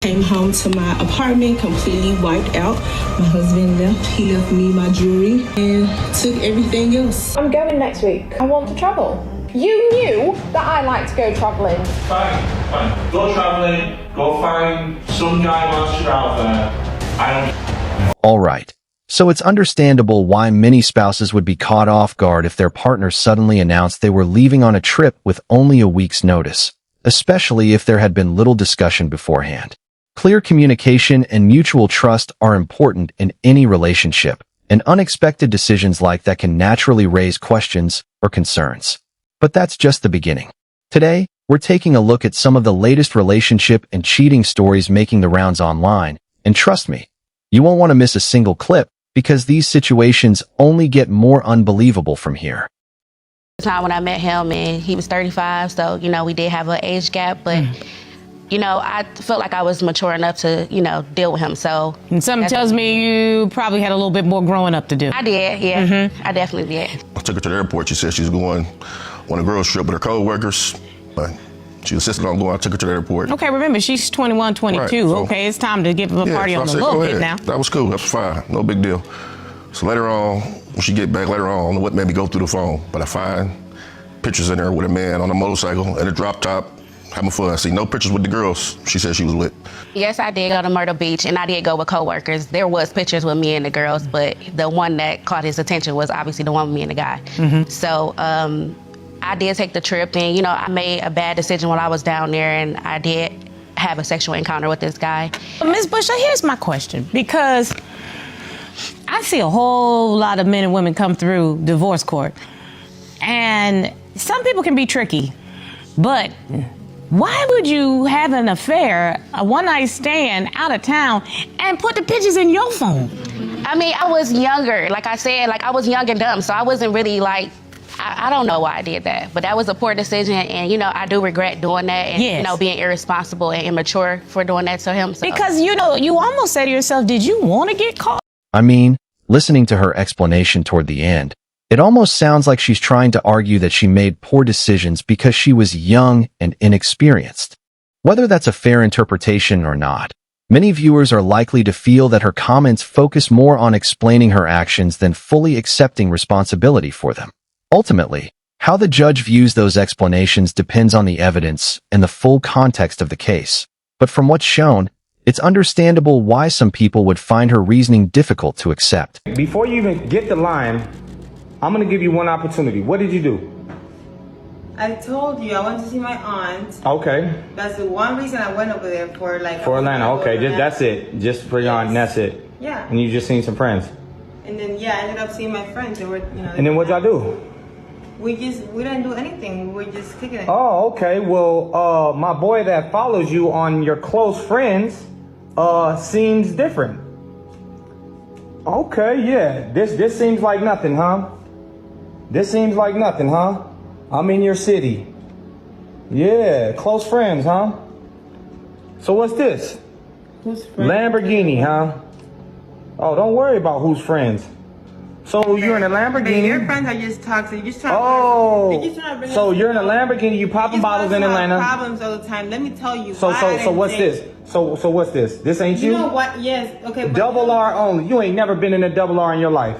Came home to my apartment completely wiped out. My husband left. He left me my jewelry and took everything else. I'm going next week. I want to travel. You knew that I like to go travelling. Fine. Go travelling. Go find some guy wants you out there. I don't. All right. So it's understandable why many spouses would be caught off guard if their partner suddenly announced they were leaving on a trip with only a week's notice, especially if there had been little discussion beforehand. Clear communication and mutual trust are important in any relationship, and unexpected decisions like that can naturally raise questions or concerns. But that's just the beginning. Today, we're taking a look at some of the latest relationship and cheating stories making the rounds online, and trust me, you won't want to miss a single clip because these situations only get more unbelievable from here. The time when I met him, and he was 35, so, we did have an age gap, but... I felt like I was mature enough to, deal with him, so... And something tells me you probably had a little bit more growing up to do. I did, yeah. I definitely did. I took her to the airport. She said she was going on a girls' trip with her co-workers, but she insisted on going. I took her to the airport. Okay, remember, she's 21, 22. Right, so, okay, it's time to give them a party on the little bit now. That was cool. That was fine. No big deal. So later on, when she get back later on, I don't know what made me go through the phone, but I find pictures in there with a man on a motorcycle and a drop top. Having fun. I see no pictures with the girls she said she was with. Yes, I did go to Myrtle Beach, and I did go with coworkers. There was pictures with me and the girls, but the one that caught his attention was obviously the one with me and the guy. So I did take the trip, and, I made a bad decision while I was down there, and I did have a sexual encounter with this guy. Ms. Bush, here's my question, because I see a whole lot of men and women come through divorce court, and some people can be tricky, but... why would you have an affair, a one-night stand out of town, and put the pictures in your phone? I mean, I was younger. Like I said, I was young and dumb, so I wasn't really I don't know why I did that, but that was a poor decision, and, I do regret doing that and, being irresponsible and immature for doing that to him. So. Because, you almost say to yourself, did you want to get caught? I mean, listening to her explanation toward the end, it almost sounds like she's trying to argue that she made poor decisions because she was young and inexperienced. Whether that's a fair interpretation or not, many viewers are likely to feel that her comments focus more on explaining her actions than fully accepting responsibility for them. Ultimately, how the judge views those explanations depends on the evidence and the full context of the case. But from what's shown, it's understandable why some people would find her reasoning difficult to accept. Before you even get the line, I'm gonna give you one opportunity. What did you do? I told you I went to see my aunt. Okay. That's the one reason I went over there for For Atlanta. Okay, that's it. Just for your aunt. And that's it. Yeah. And you just seen some friends. And then I ended up seeing my friends. They were, And then what'd y'all do? We didn't do anything. We were just kicking it. Oh, okay. Well, my boy that follows you on your close friends, seems different. Okay, yeah. This seems like nothing, huh? This seems like nothing, huh? I'm in your city. Yeah, close friends, huh? So what's this? Who's friends? Lamborghini, huh? Oh, don't worry about who's friends. So you're in a Lamborghini. Your friends are just toxic. You just trying so you're in a Lamborghini. You popping bottles in Atlanta. Problems all the time. Let me tell you. So what's this? So what's this? This ain't you? You know what? Yes. Okay. Double R only. You ain't never been in a double R in your life.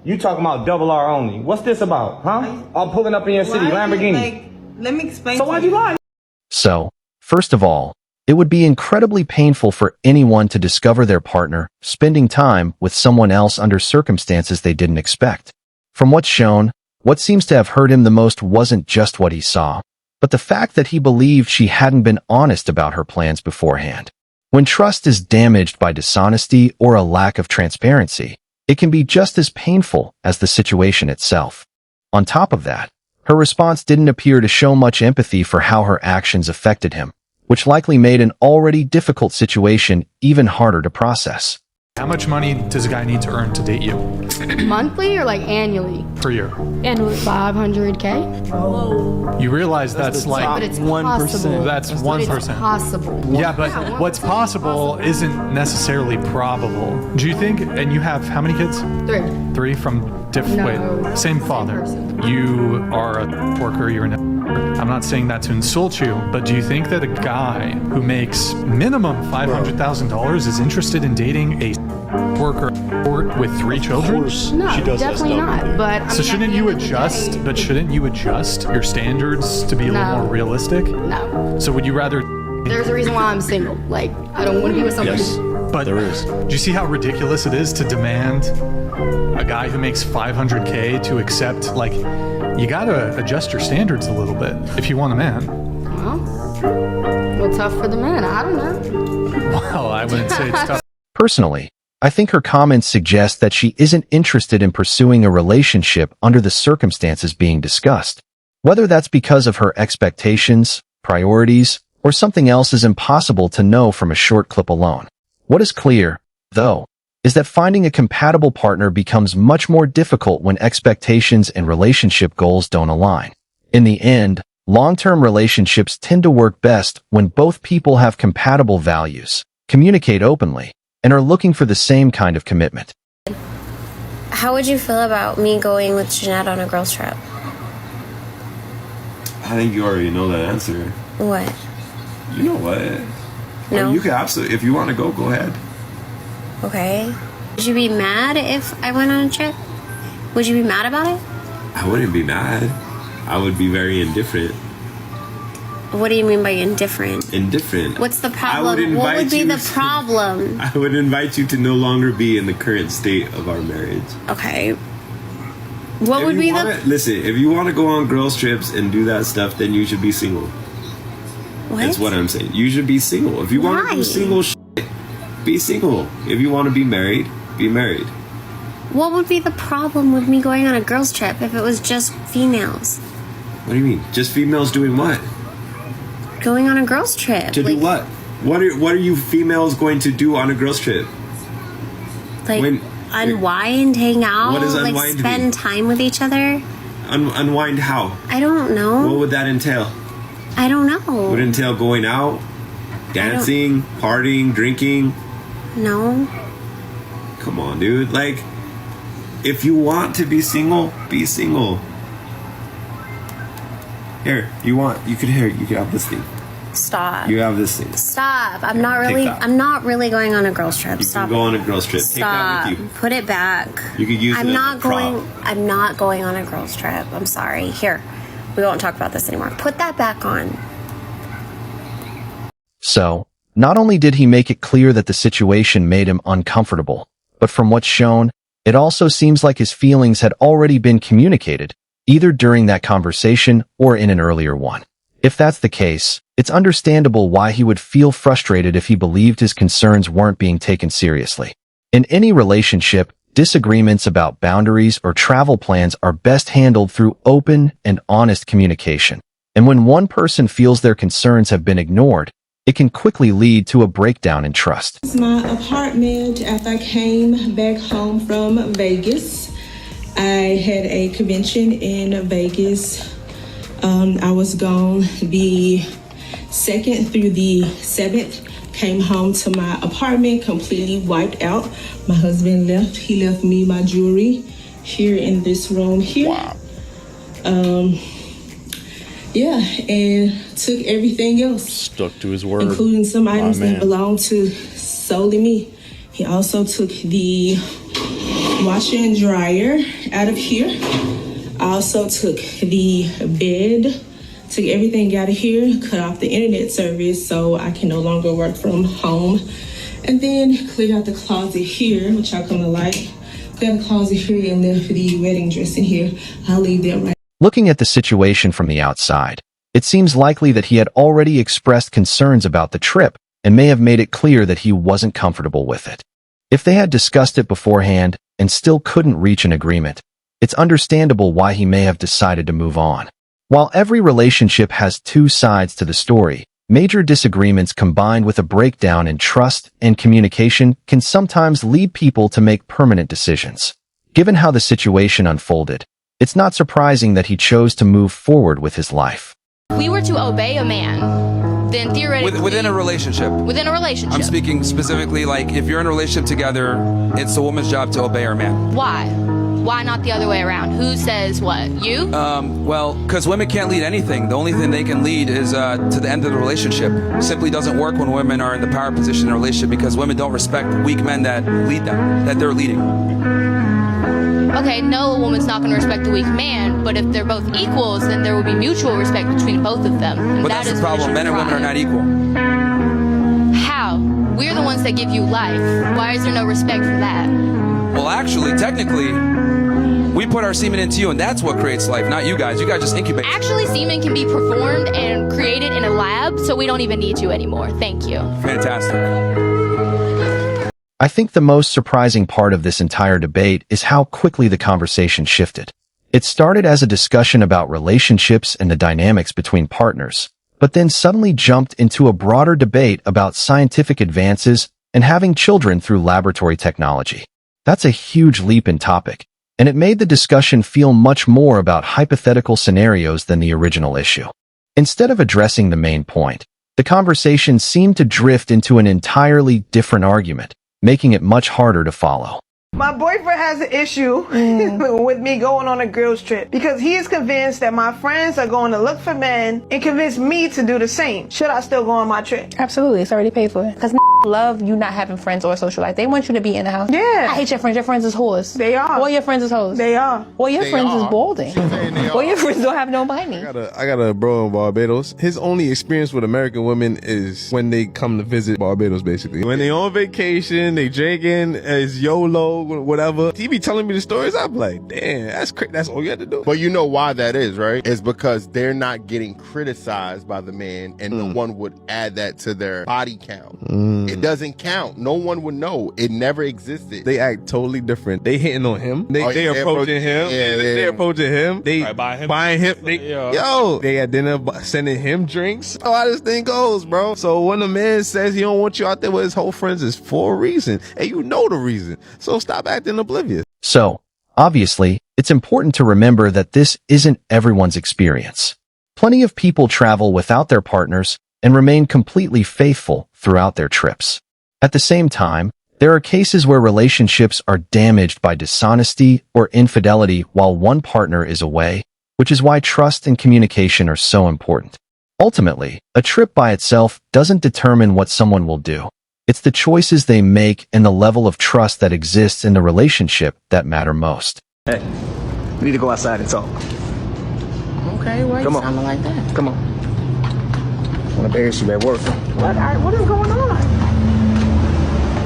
You talking about double R only. What's this about, huh? I'm pulling up in your city, Lamborghini. Let me explain. So why'd you lie? So, first of all, it would be incredibly painful for anyone to discover their partner spending time with someone else under circumstances they didn't expect. From what's shown, what seems to have hurt him the most wasn't just what he saw, but the fact that he believed she hadn't been honest about her plans beforehand. When trust is damaged by dishonesty or a lack of transparency, it can be just as painful as the situation itself. On top of that, her response didn't appear to show much empathy for how her actions affected him, which likely made an already difficult situation even harder to process. How much money does a guy need to earn to date you? Monthly or annually? Per year. Annually, 500K. Oh. You realize that's but it's 1%. That's 1%. It's possible. Yeah, but what's possible isn't necessarily probable. Do you think, and you have how many kids? 3. 3 from different, No, same father. person. You are a worker, you're in a I'm not saying that to insult you, but do you think that a guy who makes minimum $500,000 is interested in dating a worker with 3 children? No, definitely not. But So shouldn't you adjust? But shouldn't you adjust your standards to be a little more realistic? No. So would you rather? There's a reason why I'm single. Like, I don't want to be with somebody. But there is. Do you see how ridiculous it is to demand a guy who makes $500K to accept? Like, you gotta adjust your standards a little bit if you want a man. Well, tough for the man. I don't know. Well, I wouldn't say it's tough. Personally, I think her comments suggest that she isn't interested in pursuing a relationship under the circumstances being discussed. Whether that's because of her expectations, priorities, or something else is impossible to know from a short clip alone. What is clear, though, is that finding a compatible partner becomes much more difficult when expectations and relationship goals don't align. In the end, long-term relationships tend to work best when both people have compatible values, communicate openly, and are looking for the same kind of commitment. How would you feel about me going with Jeanette on a girls' trip? I think you already know that answer. What? You know what? No. Or you can absolutely, if you want to go ahead. Okay. Would you be mad if I went on a trip? Would you be mad about it? I wouldn't be mad. I would be very indifferent. What do you mean by indifferent? Indifferent. What's the problem? What would be the problem? I would invite you to no longer be in the current state of our marriage. Okay. What would be the... Listen, if you want to go on girls' trips and do that stuff, then you should be single. What? That's what I'm saying. You should be single. If you want to do single shit, be single. If you want to be married, be married. What would be the problem with me going on a girls' trip if it was just females? What do you mean? Just females doing what? Going on a girls' trip. To do what? What are you females going to do on a girls' trip? Like unwind, hang out, What does like unwind spend mean? time with each other? Unwind how? I don't know. What would that entail? I don't know. Would it entail going out, dancing, partying, drinking? No. Come on, dude. Like, if you want to be single, be single. Here, you could have this thing. Stop. You have this thing. Stop. I'm not really going on a girls' trip. You Stop. can go on a girls' trip. Stop. Take that with you. Put it back. You could use it as a prop. I'm not going on a girls' trip. I'm sorry. Here. We won't talk about this anymore. Put that back on. So, not only did he make it clear that the situation made him uncomfortable, but from what's shown, it also seems like his feelings had already been communicated, either during that conversation or in an earlier one. If that's the case, it's understandable why he would feel frustrated if he believed his concerns weren't being taken seriously. In any relationship, disagreements about boundaries or travel plans are best handled through open and honest communication. And when one person feels their concerns have been ignored, it can quickly lead to a breakdown in trust. This is my apartment after I came back home from Vegas. I had a convention in Vegas. I was gone the 2nd through the 7th. Came home to my apartment completely wiped out. My husband left. He left me my jewelry here in this room here. Wow. Yeah, and took everything else. Stuck to his word. Including some items that belonged to solely me. He also took the washer and dryer out of here. I also took the bed, took everything out of here, cut off the internet service so I can no longer work from home. And then cleared out the closet here, which I kind of like. Cleared the closet here and left the wedding dress in here. I'll leave them right. Looking at the situation from the outside, it seems likely that he had already expressed concerns about the trip and may have made it clear that he wasn't comfortable with it. If they had discussed it beforehand and still couldn't reach an agreement, it's understandable why he may have decided to move on. While every relationship has two sides to the story, major disagreements combined with a breakdown in trust and communication can sometimes lead people to make permanent decisions. Given how the situation unfolded, it's not surprising that he chose to move forward with his life. If we were to obey a man, then theoretically... Within a relationship. Within a relationship. I'm speaking specifically like if you're in a relationship together, it's the woman's job to obey her man. Why? Why not the other way around? Who says what? You? Well, because women can't lead anything. The only thing they can lead is to the end of the relationship. Simply doesn't work when women are in the power position in a relationship because women don't respect weak men that lead them, that they're leading. Okay, no, a woman's not going to respect a weak man, but if they're both equals, then there will be mutual respect between both of them. And But that's the problem. Men and women are not equal. How? We're the ones that give you life. Why is there no respect for that? Well, actually, technically, we put our semen into you, and that's what creates life, not you guys. You guys just incubate. Actually, semen can be performed and created in a lab, so we don't even need you anymore. Thank you. Fantastic. I think the most surprising part of this entire debate is how quickly the conversation shifted. It started as a discussion about relationships and the dynamics between partners, but then suddenly jumped into a broader debate about scientific advances and having children through laboratory technology. That's a huge leap in topic, and it made the discussion feel much more about hypothetical scenarios than the original issue. Instead of addressing the main point, the conversation seemed to drift into an entirely different argument, making it much harder to follow. My boyfriend has an issue with me going on a girls trip because he is convinced that my friends are going to look for men and convince me to do the same. Should I still go on my trip? Absolutely, it's already paid for. Because love you not having friends or social life. They want you to be in the house. Yeah. I hate your friends. Your friends is whores. They are. All your friends is hoes. They are. All your friends is balding. All your friends don't have no money. I got a bro in Barbados. His only experience with American women is when they come to visit Barbados, basically. When they on vacation, they drinking, it's YOLO, whatever. He be telling me the stories. I'm like, damn, that's crazy. That's all you had to do. But you know why that is, right? It's because they're not getting criticized by the man, and no one would add that to their body count. It doesn't count. No one would know. It never existed. They act totally different. They hitting on him. They approaching him. They approaching him. They buying him. They at dinner sending him drinks. Oh, how this thing goes, bro. So when a man says he don't want you out there with his whole friends, it's for a reason, and you know the reason. So stop acting oblivious. So, obviously, it's important to remember that this isn't everyone's experience. Plenty of people travel without their partners and remain completely faithful throughout their trips. At the same time, there are cases where relationships are damaged by dishonesty or infidelity while one partner is away, which is why trust and communication are so important. Ultimately, a trip by itself doesn't determine what someone will do. It's the choices they make and the level of trust that exists in the relationship that matter most. Hey, we need to go outside and talk. Okay, why you sounding like that? Come on. I want to embarrass you at work. What is going on?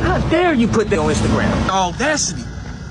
How dare you put that on Instagram? Audacity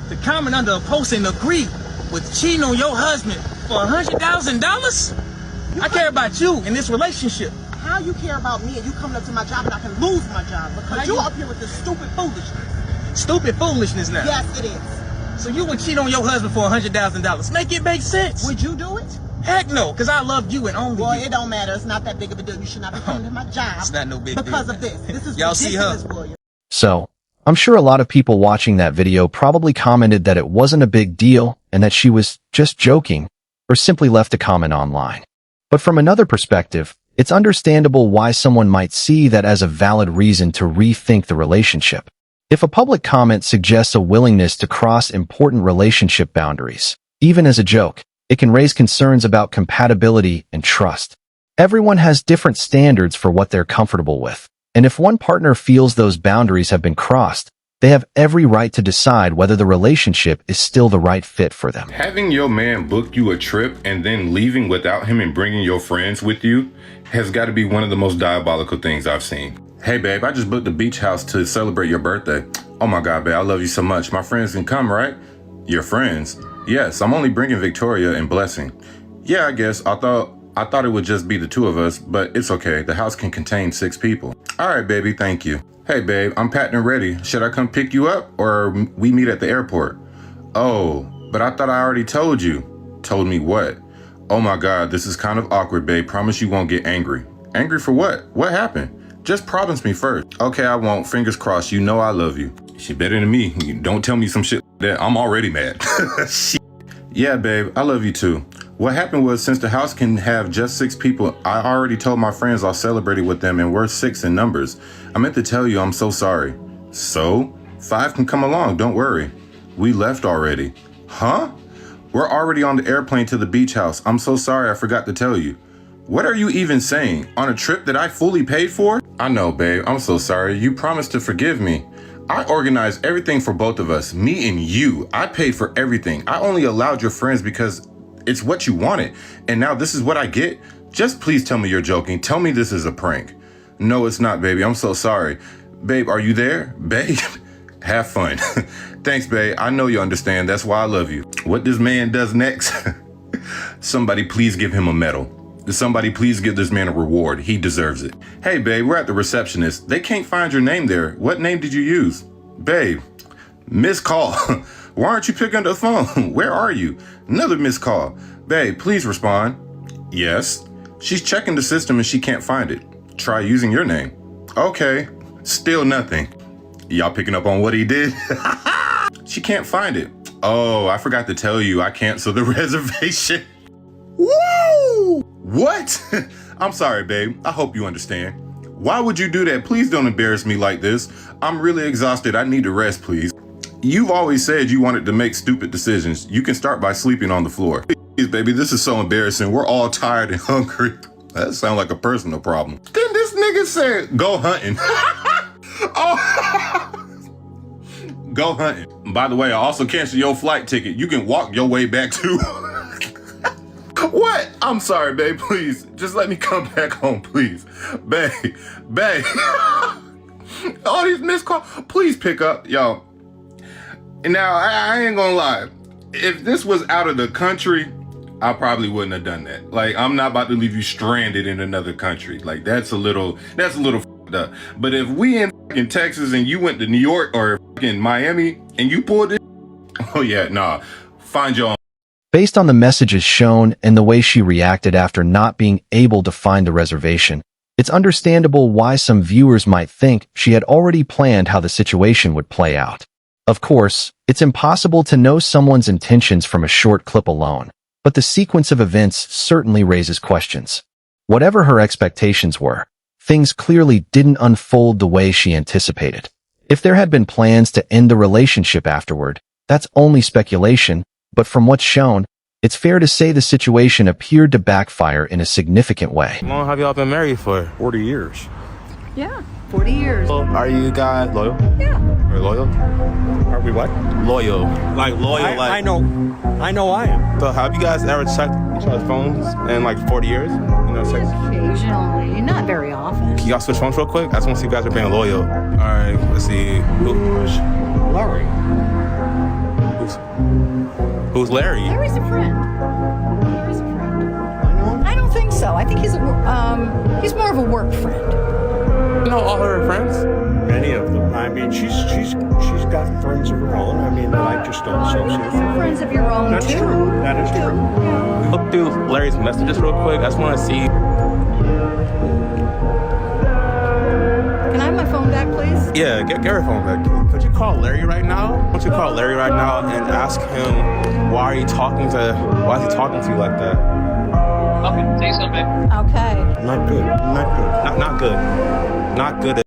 to comment under a post and agree with cheating on your husband for $100,000? I care about you in this relationship. How you care about me and you coming up to my job and I can lose my job because you up here with this stupid foolishness. Stupid foolishness now. Yes, it is. So you would cheat on your husband for $100,000. Make it make sense. Would you do it? Heck no, because I love you and only Boy, you. it don't matter. It's not that big of a deal. You should not be coming to my job. It's not no big deal. Because of this. This is Y'all see her? for you. So, I'm sure a lot of people watching that video probably commented that it wasn't a big deal and that she was just joking, or simply left a comment online. But from another perspective, it's understandable why someone might see that as a valid reason to rethink the relationship. If a public comment suggests a willingness to cross important relationship boundaries, even as a joke, it can raise concerns about compatibility and trust. Everyone has different standards for what they're comfortable with, and if one partner feels those boundaries have been crossed, they have every right to decide whether the relationship is still the right fit for them. Having your man book you a trip and then leaving without him and bringing your friends with you has got to be one of the most diabolical things I've seen. Hey babe, I just booked a beach house to celebrate your birthday. Oh my God, babe, I love you so much. My friends can come, right? Your friends? Yes, I'm only bringing Victoria and Blessing. Yeah, I guess. I thought it would just be the two of us, but it's okay. The house can contain 6 people. All right, baby, thank you. Hey babe, I'm packed and ready. Should I come pick you up or we meet at the airport? Oh, but I thought I already told you. Told me what? Oh my God, this is kind of awkward, babe. Promise you won't get angry. Angry for what? What happened? Just promise me first. Okay, I won't. Fingers crossed. You know I love you. She better than me. Don't tell me some shit that I'm already mad. Shit. Yeah, babe, I love you too. What happened was, since the house can have just 6 people, I already told my friends I'll celebrate it with them and we're 6 in numbers. I meant to tell you I'm so sorry. So? 5 can come along, don't worry. We left already. Huh? We're already on the airplane to the beach house. I'm so sorry I forgot to tell you. What are you even saying? On a trip that I fully paid for? I know, babe. I'm so sorry. You promised to forgive me. I organized everything for both of us, me and you. I paid for everything. I only allowed your friends because it's what you wanted. And now this is what I get? Just please tell me you're joking. Tell me this is a prank. No, it's not, baby. I'm so sorry. Babe, are you there? Babe, have fun. Thanks, babe. I know you understand. That's why I love you. What this man does next? Somebody please give him a medal. Somebody please give this man a reward. He deserves it. Hey, babe, we're at the receptionist. They can't find your name there. What name did you use? Babe, missed call. Why aren't you picking up the phone? Where are you? Another missed call. Babe, please respond. Yes. She's checking the system and she can't find it. Try using your name. Okay. Still nothing. Y'all picking up on what he did? She can't find it. Oh, I forgot to tell you, I canceled the reservation. Woo! What? I'm sorry, babe. I hope you understand. Why would you do that? Please don't embarrass me like this. I'm really exhausted. I need to rest, please. You've always said you wanted to make stupid decisions. You can start by sleeping on the floor. Please, baby, this is so embarrassing. We're all tired and hungry. That sounds like a personal problem. Then this nigga said, go hunting. Oh. Go hunting. By the way, I also canceled your flight ticket. You can walk your way back too. What? I'm sorry, babe, please. Just let me come back home, please. Babe. All these missed calls. Please pick up, y'all. Now, I ain't gonna lie. If this was out of the country, I probably wouldn't have done that. Like, I'm not about to leave you stranded in another country. Like, that's a little f***ed up. But if we in Texas and you went to New York or in Miami and you pulled it, oh yeah, nah, find your own. Based on the messages shown and the way she reacted after not being able to find the reservation, it's understandable why some viewers might think she had already planned how the situation would play out. Of course, it's impossible to know someone's intentions from a short clip alone, but the sequence of events certainly raises questions. Whatever her expectations were, things clearly didn't unfold the way she anticipated. If there had been plans to end the relationship afterward, that's only speculation, but from what's shown, it's fair to say the situation appeared to backfire in a significant way. How long have y'all been married for? 40 years. Yeah, 40 years. Are you guys loyal? Yeah. Are loyal? Are we what? Loyal. Like loyal, I know I am. So have you guys ever checked each other's phones in like 40 years? You know, Occasionally, not very often. Can y'all switch phones real quick? I just want to see if you guys are being loyal. All right, let's see. Larry. Who's Larry? Larry's a friend. Larry's a friend. I don't think so. I think he's more of a work friend. You know all her friends? Many of them. I mean, she's got friends of her own. I mean, that I just don't associate with. Some friends of your own That's too. true. That is true. Yeah. Look through Larry's messages real quick. I just want to see. Can I have my phone back, please? Yeah, get her phone back. Could you call Larry right now? Why don't you call Larry right now and ask him why is he talking to you like that? Okay, say something. Okay. Not good. Not good. Not good.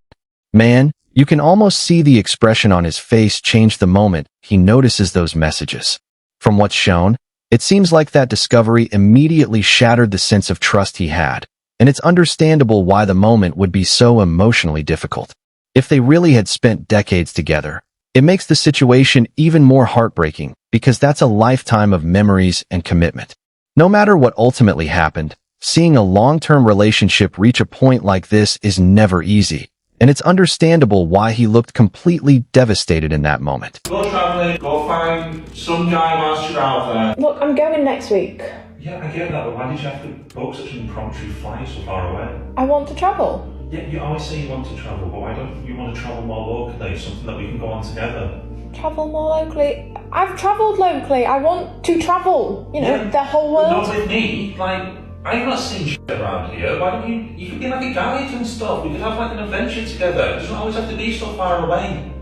Man, you can almost see the expression on his face change the moment he notices those messages. From what's shown, it seems like that discovery immediately shattered the sense of trust he had, and it's understandable why the moment would be so emotionally difficult. If they really had spent decades together, it makes the situation even more heartbreaking because that's a lifetime of memories and commitment. No matter what ultimately happened, seeing a long-term relationship reach a point like this is never easy, and it's understandable why he looked completely devastated in that moment. Go travelling, go find some guy whilst you're out there. Look, I'm going next week. Yeah, I get that, but why did you have to book such an impromptu flight so far away? I want to travel. Yeah, you always say you want to travel, but why don't you want to travel more locally? Something that we can go on together. Travel more locally? I've travelled locally. I want to travel, the whole world. Not with me. Like, I've not seen shit around here. Why don't you could be like a guide and stuff. We could have like an adventure together. It doesn't always have to be so far away.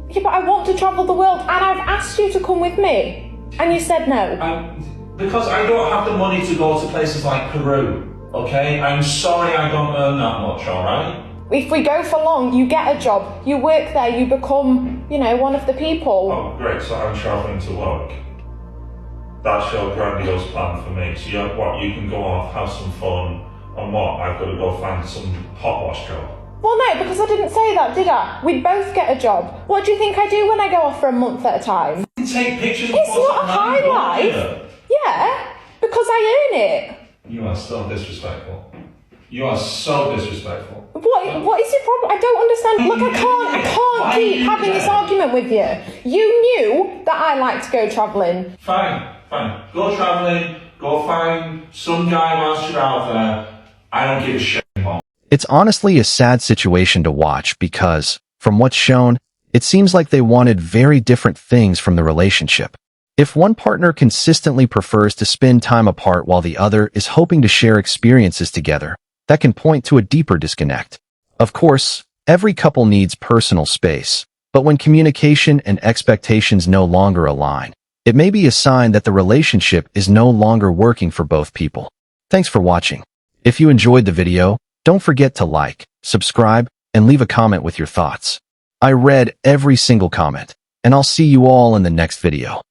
Yeah, but I want to travel the world, and I've asked you to come with me, and you said no. Because I don't have the money to go to places like Peru, okay? I'm sorry I don't earn that much, alright? If we go for long, you get a job, you work there, you become, one of the people. Oh, great, so I'm travelling to work. That's your grandiose plan for me. So you can go off, have some fun, and what? I've got to go find some hot wash job. Well, no, because I didn't say that, did I? We'd both get a job. What do you think I do when I go off for a month at a time? You take pictures. It's not a high life. Yeah, because I earn it. You are so disrespectful. You are so disrespectful. What is your problem? I don't understand. Look, I can't keep having this argument with you. You knew that I like to go travelling. Fine. Go travelling. Go find some guy whilst you're out there. I don't give a shit anymore. It's honestly a sad situation to watch because, from what's shown, it seems like they wanted very different things from the relationship. If one partner consistently prefers to spend time apart while the other is hoping to share experiences together, that can point to a deeper disconnect. Of course, every couple needs personal space, but when communication and expectations no longer align, it may be a sign that the relationship is no longer working for both people. Thanks for watching. If you enjoyed the video, don't forget to like, subscribe, and leave a comment with your thoughts. I read every single comment, and I'll see you all in the next video.